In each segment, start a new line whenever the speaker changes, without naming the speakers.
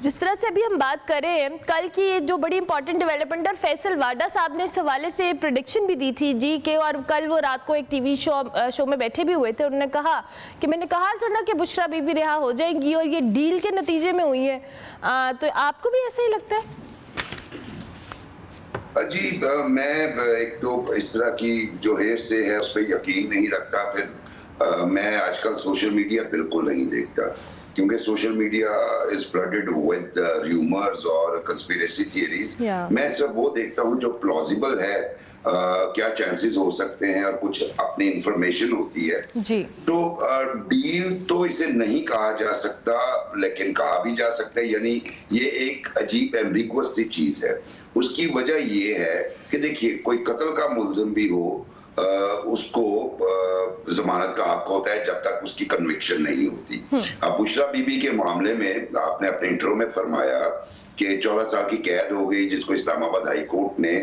जिस तरह से अभी हम बात करें कल की ये जो बड़ी इंपॉर्टेंट डेवलपमेंट, और फैसल वाडा साहब ने इस हवाले से प्रेडिक्शन भी दी थी जी के, और कल वो रात को एक टीवी शो में बैठे भी हुए थे। उन्होंने कहा कि मैंने कहा था ना कि बुशरा बीबी रिहा हो जाएंगी, और ये डील के नतीजे में हुई है। तो आपको भी ऐसा ही लगता है?
जी मैं एक तो इस तरह की जो हेर से है उस पर यकीन नहीं रखता। फिर मैं आजकल सोशल मीडिया बिल्कुल नहीं देखता, क्योंकि social media is flooded with rumours और कंस्पिरेसी थियरीज। मैं सिर्फ वो देखता हूँ जो प्लॉजिबल है, क्या चांसेस हो सकते हैं, और कुछ अपनी इंफॉर्मेशन होती है
जी।
तो डील तो इसे नहीं कहा जा सकता, लेकिन कहा भी जा सकता है। यानी ये एक अजीब एम्बिगुअस सी चीज है। उसकी वजह ये है कि देखिए, कोई कत्ल का मुल्जिम भी हो, उसको जमानत का हक होता है जब तक उसकी कन्विक्शन नहीं होती। अब बुशरा बीबी के मामले में आपने अपने इंट्रो में फरमाया कि 14 साल की कैद हो गई, जिसको इस्लामाबाद हाई कोर्ट ने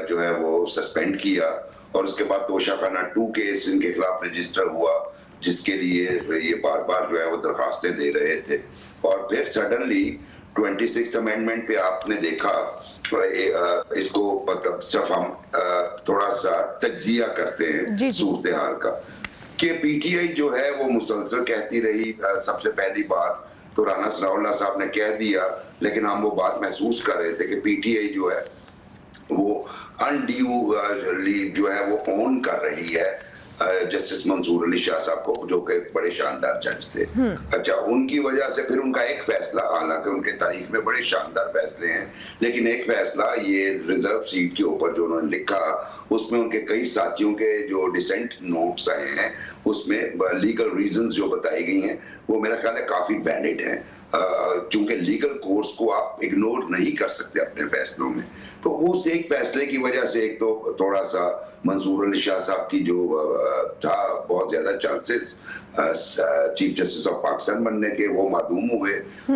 जो है वो सस्पेंड किया, और उसके बाद तोशाखाना 2 केस इनके खिलाफ रजिस्टर हुआ, जिसके लिए ये बार बार जो है वो दरखास्तें दे रहे थे। और फिर सडनली 26th अमेंडमेंट पे आपने देखा, इसको मतलब सिर्फ हम थोड़ा सा तज्जिया करते हैं सूरत हाल का, कि पीटीआई जो है वो मुसलसल कहती रही। सबसे पहली बात तो राना सनाउल्लाह साहब ने कह दिया, लेकिन हम वो बात महसूस कर रहे थे कि पीटीआई जो है वो अनड्यूली जो है वो ऑन कर रही है जस्टिस मंसूर अली शाह साहब को, जो कि बड़े शानदार जज थे। अच्छा, उनकी वजह से फिर उनका एक फैसला, हालांकि उनके तारीख में बड़े शानदार फैसले हैं, लेकिन एक फैसला ये रिजर्व सीट के ऊपर जो उन्होंने लिखा, उसमें उनके कई साथियों के जो डिसेंट नोट्स आए हैं, उसमें लीगल रीजंस जो बताई गई हैं वो मेरा ख्याल है काफी वैलिड हैं। चूंकि लीगल कोर्स को आप इग्नोर नहीं कर सकते अपने फैसलों में, तो उस एक फैसले की वजह से एक तो थोड़ा सा मंसूर अली शाह साहब की जो था बहुत ज्यादा chances chief justice of Pakistan बनने के, वो मादूम हुए।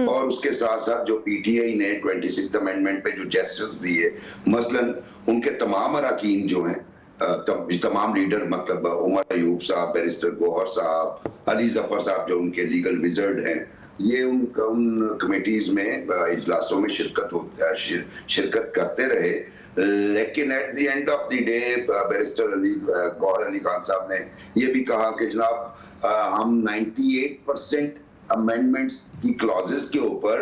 और उसके साथ साथ जो पीटीआई ने 26th अमेंडमेंट पे जो जेस्चर्स दिए, मसलन उनके तमाम अरकान जो हैं, तमाम लीडर, मतलब उमर अयूब साहब, बैरिस्टर गौहर साहब, अली जफर साहब जो उनके लीगल विजर्ड हैं, ये उन कमेटीज में इजलासों में शिरकत करते रहे। लेकिन at the end of the day barrister Gohar Ali Khan साहब ने ये भी कहा कि जनाब हम 98% अमेंडमेंट्स की क्लॉजेस के ऊपर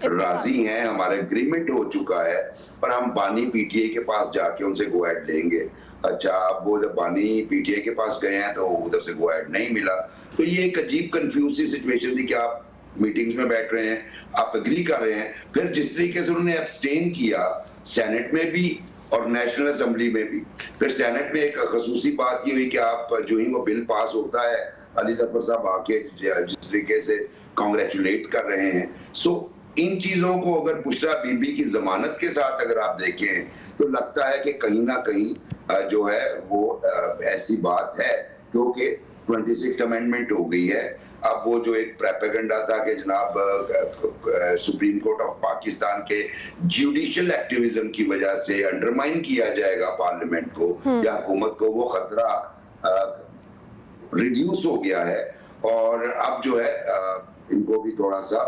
राजी हैं, हमारा एग्रीमेंट हो चुका है, पर हम बानी पीटीआई के पास जाके उनसे गो एड लेंगे। अच्छा, अब वो जब बानी पीटीआई के पास गए हैं तो उधर से गो एड नहीं मिला। तो ये एक अजीब कंफ्यूज सी सिचुएशन थी कि आप मीटिंग्स में बैठ रहे हैं, आप एग्री कर रहे हैं, फिर जिस तरीके से उन्होंने एब्सटेन किया सेनेट में भी और नेशनल असेंबली में भी। फिर सेनेट में एक खसूसी बात ये हुई कि आप जो ही वो बिल पास होता है, अली जफर साहब आके जिस तरीके से कांग्रेचुलेट कर रहे हैं। सो इन चीजों को अगर बुशरा बीबी की जमानत के साथ अगर आप देखें तो लगता है कि कहीं ना कहीं जो है वो ऐसी बात है, क्योंकि 26th अमेंडमेंट हो गई है। अब वो जो एक प्रोपेगेंडा था कि जनाब सुप्रीम कोर्ट ऑफ पाकिस्तान के जुडिशियल एक्टिविज्म की वजह से अंडरमाइन किया जाएगा पार्लियामेंट को या हुकूमत को, वो खतरा रिड्यूस हो गया है। और अब जो है इनको भी थोड़ा सा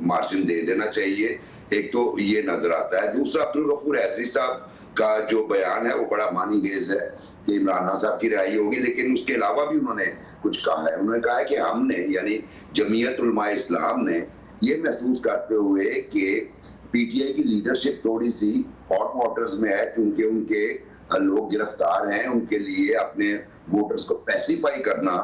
मार्जिन दे देना चाहिए। एक तो ये नजर आता है। दूसरा, अब्दुल गफूर हैदरी साहब का जो बयान है वो बड़ा मानीगेज है कि इमरान खान साहब की रिहाई होगी, लेकिन उसके अलावा भी उन्होंने कुछ कहा है। उन्होंने कहा है कि हमने, यानी जमीयत उलमा इस्लाम ने, ये महसूस करते हुए कि पीटीआई की लीडरशिप थोड़ी सी हॉट वाटर्स में है, क्योंकि उनके लोग गिरफ्तार हैं, उनके लिए अपने वोटर्स को पैसिफाई करना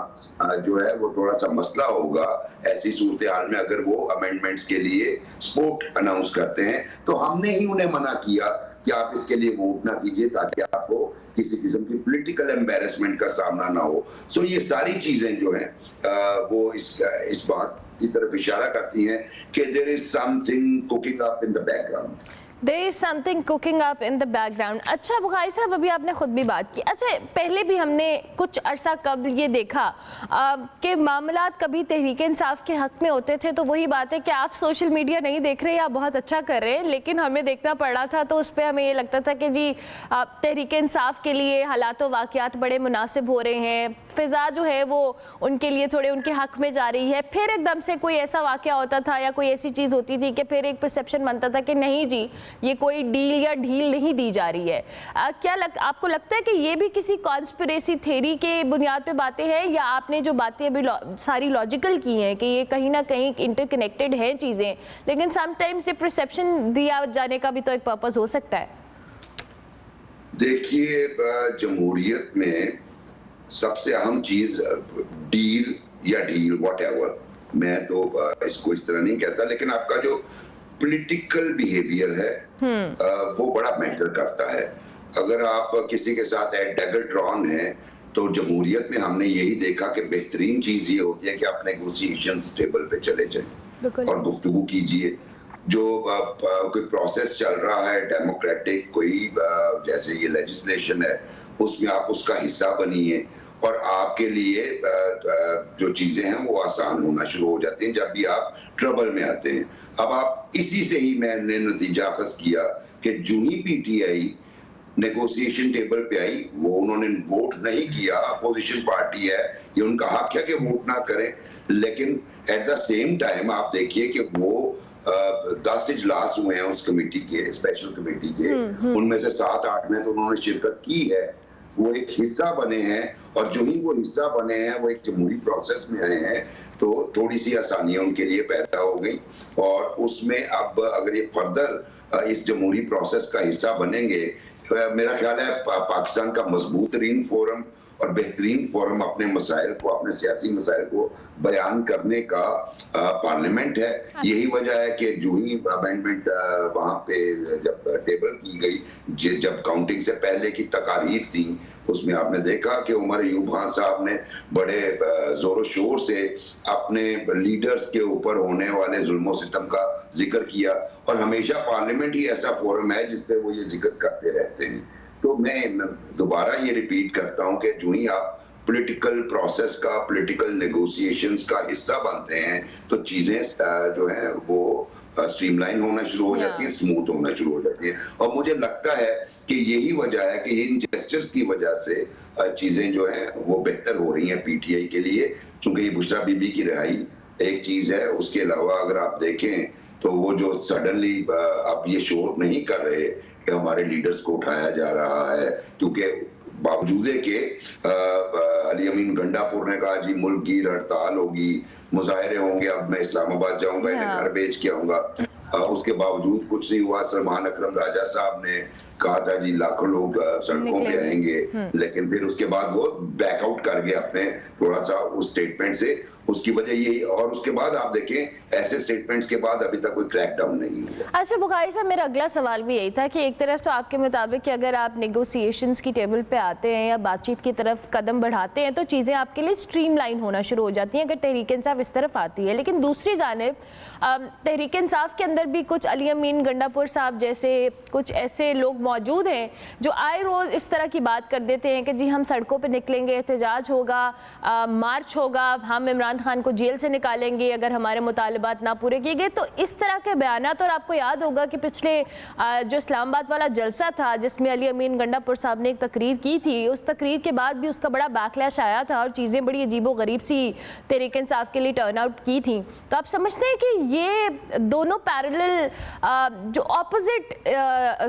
जो है वो थोड़ा सा मसला होगा ऐसी सूरत हाल में, अगर वो अमेंडमेंट्स के लिए सपोर्ट अनाउंस करते हैं। तो हमने ही उन्हें मना किया कि आप इसके लिए वोट ना कीजिए, ताकि आपको किसी किस्म की पॉलिटिकल एम्बैरेसमेंट का सामना ना हो। सो ये सारी चीजें जो हैं वो इस बात की तरफ इशारा करती हैं कि there is something cooking up in the background.
There is something cooking up in the background. अच्छा बुखारी साहब, अभी आपने खुद भी बात की। अच्छा, पहले भी हमने कुछ अरसा कबल ये देखा कि मामलात कभी तहरीक इंसाफ के हक में होते थे, तो वही बात है कि आप सोशल मीडिया नहीं देख रहे, आप बहुत अच्छा कर रहे हैं, लेकिन हमें देखना पड़ रहा था तो उस पर हमें ये लगता था कि जी तहरीक इंसाफ के लिए हालात व वाक़यात बड़े मुनासिब हो रहे हैं, फ़िज़ा जो है वो उनके लिए थोड़े उनके हक में जा रही है। फिर एकदम से कोई ऐसा वाक़या होता था या कोई ऐसी चीज़ होती थी कि फिर एक परसेप्शन बनता था कि नहीं जी, ये कोई डील या ढील नहीं दी जा रही है। आपको लगता है कि ये भी किसी कॉन्स्पिरेसी थ्योरी के बुनियाद पे बातें हैं, या आपने जो बातें अभी सारी लॉजिकल की हैं कि ये कहीं ना कहीं इंटरकनेक्टेड हैं चीज़ें, लेकिन समटाइम्स ये परसेप्शन दिया जाने का भी तो एक पर्पस हो सकता है?
देखिए, जमहूरियत में सबसे अहम चीज डील या ढील व्हाटएवर, मैं तो इसको इस तरह नहीं कहता, लेकिन आपका जो पॉलिटिकल बिहेवियर है वो बड़ा मैटर करता है। अगर आप किसी के साथ डैगर ड्रॉन है, तो जमहूरियत में हमने यही देखा कि बेहतरीन चीज ये होती है कि आप नेगोशिएशन टेबल पे चले जाएं और गुफ्तगू कीजिए। जो कोई प्रोसेस चल रहा है डेमोक्रेटिक, कोई जैसे ये लेजिस्लेशन है, उसमें आप उसका हिस्सा बनिए और आपके लिए जो चीजें हैं वो आसान होना शुरू हो जाती हैं जब भी आप ट्रबल में आते हैं। अब आप इसी से ही मैंने नतीजा अखज़ किया कि जो ही पीटीआई नेगोशिएशन टेबल पे आई, वो उन्होंने वोट नहीं किया, अपोजिशन पार्टी है, ये उनका हक है कि वोट ना करें, लेकिन एट द सेम टाइम आप देखिए कि वो 10 इजलास हुए हैं उस कमेटी के, स्पेशल कमेटी के, उनमें से 7-8 में तो उन्होंने शिरकत की है, वो एक हिस्सा बने हैं, और जो ही वो हिस्सा बने हैं वो एक जमहूरी प्रोसेस में आए हैं, तो थोड़ी सी आसानियां उनके लिए पैदा हो गई। और उसमें अब अगर ये फर्दर इस जमहूरी प्रोसेस का हिस्सा बनेंगे, मेरा ख्याल है पाकिस्तान का मजबूत तरीन फोरम और बेहतरीन फोरम अपने मसाइल को, अपने सियासी मसाइल को बयान करने का पार्लियामेंट है। यही वजह है कि जो ही अमेंडमेंट वहां पे जब टेबल की गई, जब काउंटिंग से पहले की तकारीर थी, उसमें आपने देखा कि उमर अयूब खान साहब ने बड़े जोरों शोर से अपने लीडर्स के ऊपर होने वाले जुल्म सितम का जिक्र किया, और हमेशा पार्लियामेंट ही ऐसा फोरम है जिसपे वो ये जिक्र करते रहते हैं। तो मैं दोबारा ये रिपीट करता हूं कि जो ही आप पॉलिटिकल प्रोसेस का, पॉलिटिकल नेगोशिएशंस का हिस्सा बनते हैं, तो चीजें जो है वो स्ट्रीमलाइन होना शुरू हो जाती है, स्मूथ होना शुरू हो जाती है। और मुझे लगता है कि यही वजह है कि इन जेस्चर्स की वजह से चीजें जो है वो बेहतर हो रही हैं पीटीआई के लिए, क्योंकि ये बुशरा बीबी की रिहाई एक चीज है। उसके अलावा अगर आप देखें तो वो जो सडनली अब ये शोर नहीं कर रहे कि हमारे लीडर्स को उठाया जा रहा है, क्योंकि बावजूद के अली अमीन गंडापुर ने कहा जी मुल्क की हड़ताल होगी, मुजाहरे होंगे, अब मैं इस्लामाबाद जाऊंगा, इन्हें घर बेच के आऊंगा, उसके बावजूद कुछ नहीं हुआ। सलमान अकरम राजा साहब ने कहा था जी लाखों लोग सड़कों पे आएंगे, लेकिन फिर उसके बाद वो बैकआउट कर गए अपने थोड़ा सा उस स्टेटमेंट से। उसकी वजह यही, और उसके बाद आप देखें ऐसे स्टेटमेंट्स के बाद अभी तक कोई क्रैकडाउन नहीं हुआ।
अच्छा बुखारी साहब, मेरा अगला सवाल भी यही था कि एक तरफ तो आपके मुताबिक कि अगर आप नेगोशिएशंस की टेबल पे आते हैं या बातचीत की तरफ कदम बढ़ाते हैं तो चीज़ें आपके लिए स्ट्रीमलाइन होना शुरू हो जाती हैं अगर तहरीक इंसाफ इस तरफ आती है, लेकिन दूसरी जानिब तहरीक इंसाफ के अंदर भी कुछ अली अमीन गंडापुर साहब जैसे कुछ ऐसे लोग मौजूद हैं जो आए रोज़ इस तरह की बात कर देते हैं कि जी हम सड़कों पर निकलेंगे, एहतजाज होगा, मार्च होगा, हम इमरान खान को जेल से निकालेंगे अगर हमारे मुतालबात ना पूरे किए गए। तो इस तरह के बयानात, और आपको याद होगा कि पिछले जो इस्लामाबाद वाला जलसा था जिसमें अली अमीन गंडापुर साहब ने एक तकरीर की थी, उस तकरीर के बाद भी उसका बड़ा बैकलैश आया था और चीज़ें बड़ी अजीबो गरीब सी तहरीक इंसाफ के लिए टर्न आउट की थी। तो आप समझते हैं कि ये दोनों पैरेलल जो ऑपोजिट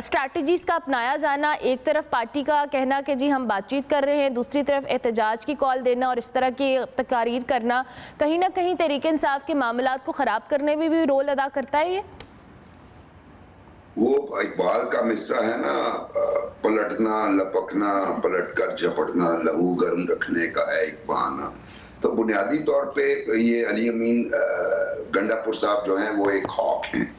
स्ट्रैटेजीज का अपनाया जाना, एक तरफ पार्टी का कहना कि जी हम बातचीत कर रहे हैं, दूसरी तरफ एहतजाज की कॉल देना और इस तरह की तकारीर करना, कहीं ना कहीं तहरीक इंसाफ के मामलात को ख़राब करने में भी रोल अदा करता है? ये
वो इकबाल का मिसरा है ना, पलटना लपकना, पलट कर झपटना, लहू गर्म रखने का है एक बहाना। तो बुनियादी तौर पे ये अली अमीन गंडापुर साहब जो हैं वो एक हॉक हैं,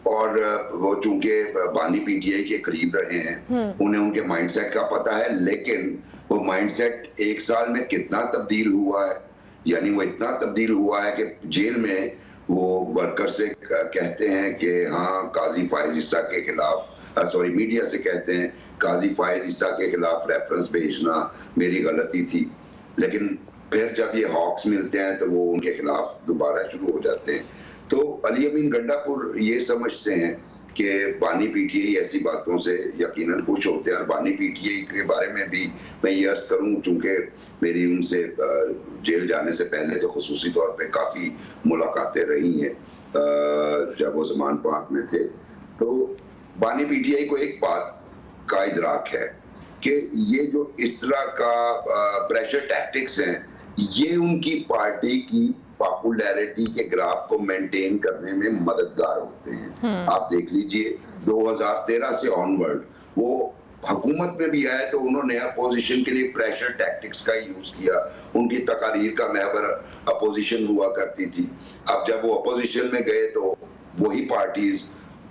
और वो चूंकि बानी पीटीआई के करीब रहे हैं, उन्हें उनके माइंडसेट का पता है, लेकिन वो माइंडसेट एक साल में कितना तब्दील हुआ है, यानी वो इतना तब्दील हुआ है कि जेल में वो वर्कर से कहते हैं कि हाँ काजी फायज ईसा के खिलाफ, सॉरी मीडिया से कहते हैं काजी फायज ईसा के खिलाफ रेफरेंस भेजना मेरी गलती थी, लेकिन फिर जब ये हॉक्स मिलते हैं तो वो उनके खिलाफ दोबारा शुरू हो जाते हैं। तो अली अमीन गंडापुर ये समझते हैं कि बानी पीटीआई ऐसी बातों से यकीनन खुश होते हैं, और बानी पीटीआई के बारे में भी मैं ये अर्ज करूं, चूंकि मेरी उनसे जेल जाने से पहले तो खुसूसी तौर पे काफ़ी मुलाकातें रही हैं जब वो ज़मान पाक में थे, तो बानी पीटीआई को एक बात का इदराक है कि ये जो इस तरह का प्रेशर टैक्टिक्स हैं, ये उनकी पार्टी की पॉपुलैरिटी के ग्राफ को मेंटेन करने में मददगार होते हैं। आप देख लीजिए 2013 से ऑनवर्ड वो हुकूमत में भी आए तो उन्होंने अपोजिशन के लिए प्रेशर टैक्टिक्स का यूज किया। उनकी तकारीर का महवर अपोजिशन हुआ करती थी। अब जब वो अपोजिशन में गए तो वही पार्टीज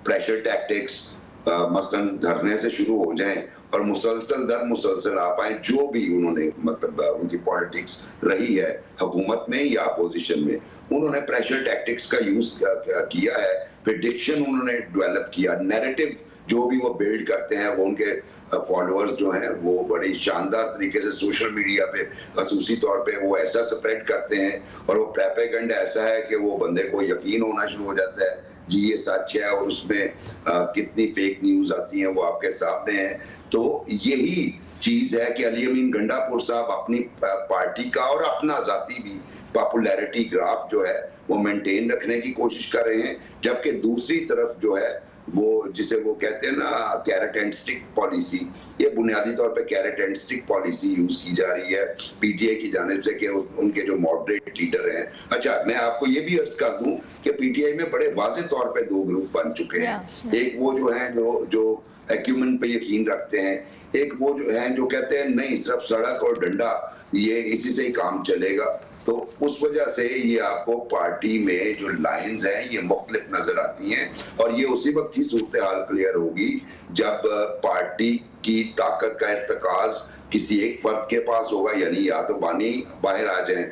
प्रेशर टैक्टिक्स मसलन धरने से शुरू हो जाएं और मुसलसल दर मुसलसल आ पाए, जो भी उन्होंने मतलब उनकी पॉलिटिक्स रही है हुकूमत में या अपोजिशन में, उन्होंने प्रेशर टैक्टिक्स का यूज किया है। प्रेडिक्शन उन्होंने डेवलप किया, नैरेटिव जो भी वो बिल्ड करते हैं, वो उनके फॉलोअर्स जो हैं वो बड़ी शानदार तरीके से सोशल मीडिया पे खसूसी तौर पे वो ऐसा स्प्रेड करते हैं, और वो प्रोपेगेंडा ऐसा है कि वो बंदे को यकीन होना शुरू हो जाता है जी ये सच है, और उसमें कितनी फेक न्यूज आती हैं वो आपके सामने है। तो यही चीज है कि अली अमीन गंडापुर साहब अपनी पार्टी का और अपना जाती भी पॉपुलैरिटी ग्राफ जो है वो मेंटेन रखने की कोशिश कर रहे हैं, जबकि दूसरी तरफ जो है वो जिसे वो कहते हैं ना कैरेट एंड स्टिक पॉलिसी, ये बुनियादी तौर पे carrot and stick policy use की जा रही है पीटीआई की जानिब से कि उनके जो मॉडरेट लीडर हैं। अच्छा, मैं आपको ये भी अर्ज कर दूं कि पीटीआई में बड़े वाज़ेह तौर पे दो ग्रुप बन चुके हैं। एक वो जो है जो एक्यूमेंट पे यकीन रखते हैं, एक वो जो है जो कहते हैं नहीं सिर्फ सड़क और डंडा, ये इसी से ही काम चलेगा। तो उस वजह से ये आपको पार्टी में जो लाइंस हैं ये मुख्तलिफ नजर आती हैं, और ये उसी वक्त ही सूरत हाल क्लियर होगी जब पार्टी की ताकत का इर्तिकाज किसी एक फर्द के पास होगा, यानी या तो बानी बाहर आ जाए।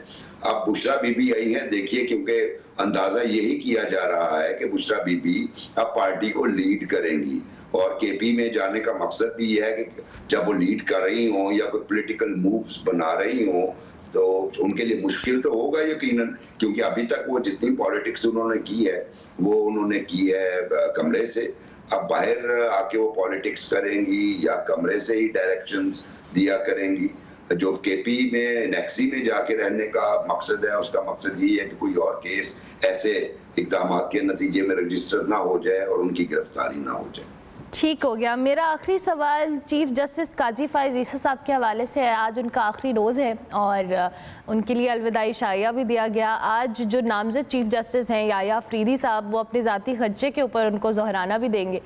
अब बुशरा बीबी आई हैं, देखिए, क्योंकि अंदाजा यही किया जा रहा है कि बुशरा बीबी अब पार्टी को लीड करेंगी, और केपी में जाने का मकसद भी यह है कि जब वो लीड कर रही हो या कोई पॉलिटिकल मूव्स बना रही हो तो उनके लिए मुश्किल तो होगा यकीनन, क्योंकि अभी तक वो जितनी पॉलिटिक्स उन्होंने की है वो उन्होंने की है कमरे से। अब बाहर आके वो पॉलिटिक्स करेंगी या कमरे से ही डायरेक्शंस दिया करेंगी। जो केपी में नेक्सी में जाके रहने का मकसद है, उसका मकसद ये है कि कोई और केस ऐसे इक़दाम के नतीजे में रजिस्टर ना हो जाए और उनकी गिरफ्तारी ना हो जाए।
ठीक हो गया। मेरा आखिरी सवाल चीफ जस्टिस काजी फायज ईसा साहब के हवाले से है। आज उनका आखिरी रोज़ है और उनके लिए अलविदाई शाइया भी दिया गया। आज जो नामज़द चीफ जस्टिस हैं याया अफरीदी साहब, वो अपने ज़ाती खर्चे के ऊपर उनको ज़ोहराना भी देंगे।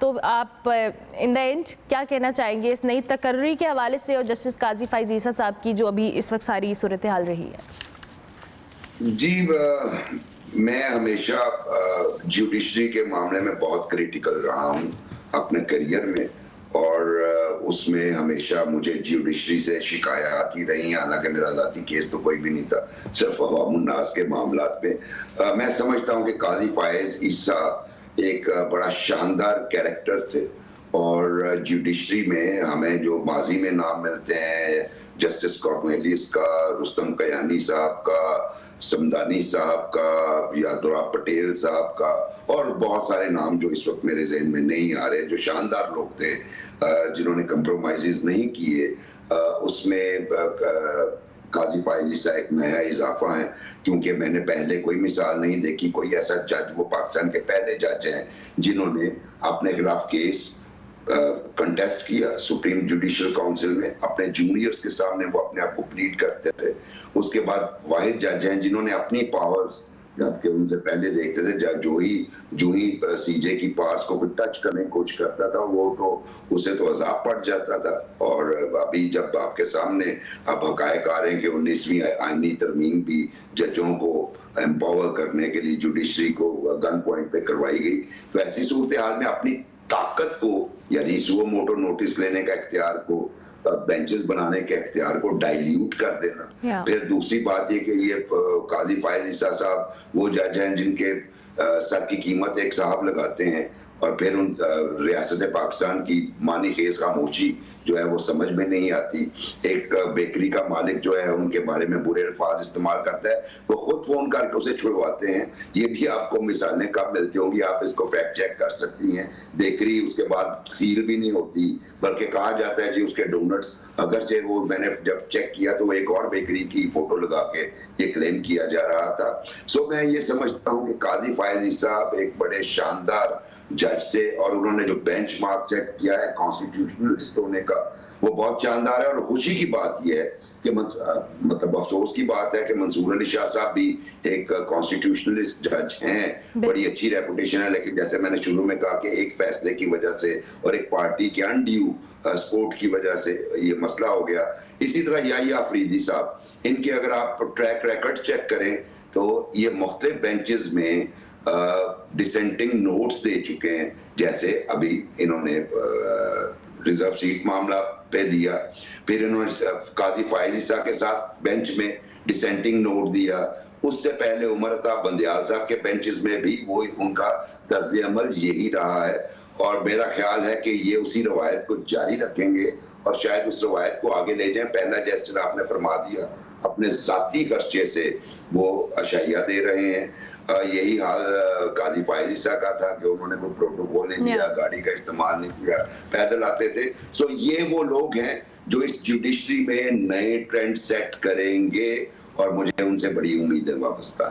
तो आप इन द एंड क्या कहना चाहेंगे इस नई तकर्री के हवाले से और जस्टिस काजी फायज ईसा साहब की जो अभी इस वक्त सारी सूरत हाल रही है?
जी, मैं हमेशा जुडिशरी के मामले में बहुत क्रिटिकल रहा हूँ अपने करियर में, और उसमें हमेशा मुझे जुडिशरी से शिकायत ही रही हैं। हालांकि मेरा ज़ाती केस तो कोई भी नहीं था, सिर्फ अवामुन्नास के मामलात में। मैं समझता हूँ कि काजी फायज ईसा एक बड़ा शानदार कैरेक्टर थे, और जुडिशरी में हमें जो माजी में नाम मिलते हैं जस्टिस कॉर्नेलियस का, रुस्तम कयानी साहब का, समदानी साहब का, यादरा पटेल साहब का, और बहुत सारे नाम जो इस वक्त मेरे जहन में नहीं आ रहे, जो शानदार लोग थे जिन्होंने कंप्रोमाइजेस नहीं किए, उसमें काजी फायज ईसा एक नया इजाफा है। क्योंकि मैंने पहले कोई मिसाल नहीं देखी, कोई ऐसा जज, वो पाकिस्तान के पहले जज हैं जिन्होंने अपने खिलाफ केस कंटेस्ट किया सुप्रीम जुडिशियल काउंसिल में, अपने जूनियर्स के सामने वो अपने आप को प्लीड करते थे। उसके बाद वाहिद जज हैं जिन्होंने अपनी पावर्स, जबकि उनसे पहले देखते थे जो ही सीजे की पावर्स को टच करने की कोशिश करता था वो तो उसे तो अजाब पड़ जाता था। और अभी जब आपके सामने अब हकायक आ रहे हैं कि 19वीं आईनी तरमीम भी जजों को एम्पावर करने के लिए जुडिशरी को गन पॉइंट पे करवाई गई, तो ऐसी सूरत हाल में अपनी ताकत को, यानी सुओ मोटो नोटिस लेने का इख्तियार को बेंचेस बनाने के इख्तियार को डाइल्यूट कर देना।
Yeah.
फिर दूसरी बात ये कि ये काजी फायज ईसा साहब वो जज हैं जिनके सर की कीमत एक साहब लगाते हैं, और फिर उन रियासत पाकिस्तान की मानी खेज खामोशी जो है वो समझ में नहीं आती। एक बेकरी का मालिक जो है उनके बारे में बुरे अल्फाज इस्तेमाल करता है, वो खुद फोन करके उसे छुड़वाते हैं। ये भी आपको मिसालें कब मिलती होंगी, आप इसको फैक्ट चेक कर सकती हैं। बेकरी उसके बाद सील भी नहीं होती, बल्कि कहा जाता है जी उसके डोनट्स, अगरचे वो मैंने जब चेक किया तो एक और बेकरी की फोटो लगा के ये क्लेम किया जा रहा था। सो मैं ये समझता हूँ कि काजी फायज ईसा साहब एक बड़े शानदार जज से, और उन्होंने जो बेंच मार्क सेट किया है कॉन्स्टिट्यूशनलिस्ट होने का, वो बहुत शानदार है। और खुशी की बात यह है कि मतलब अफसोस की बात है कि मंसूर अली शाह साहब भी एक कॉन्स्टिट्यूशनलिस्ट जज हैं, बड़ी अच्छी रेपुटेशन है, लेकिन जैसे मैंने शुरू में कहा कि एक फैसले की वजह से और एक पार्टी के अनड्यू सपोर्ट की वजह से ये मसला हो गया। इसी तरह याहिया अफरीदी साहब, इनके अगर आप ट्रैक रिकॉर्ड चेक करें तो ये मुख्तलिफ बेंचेस में डिसेंटिंग नोट्स दे चुके हैं। जैसे अभी इन्होंने रिजर्व सीट मामला पे दिया, फिर इन्होंने काजी फायज ईसा के साथ बेंच में डिसेंटिंग नोट दिया, उससे पहले उमर अता बंदयाल साहब के बेंचेस में भी वो उनका तर्ज अमल यही रहा है। और मेरा ख्याल है कि ये उसी रवायत को जारी रखेंगे और शायद उस रवायत को आगे ले जाएं। पहला जेस्चर आपने फरमा दिया, अपने जाती खर्चे से वो अशाइया दे रहे हैं। यही हाल काजी फायज ईसा का था कि उन्होंने कोई प्रोटोकॉल नहीं दिया, गाड़ी का इस्तेमाल नहीं किया, पैदल आते थे। सो ये वो लोग हैं जो इस जुडिशरी में नए ट्रेंड सेट करेंगे, और मुझे उनसे बड़ी उम्मीदें वाबस्ता।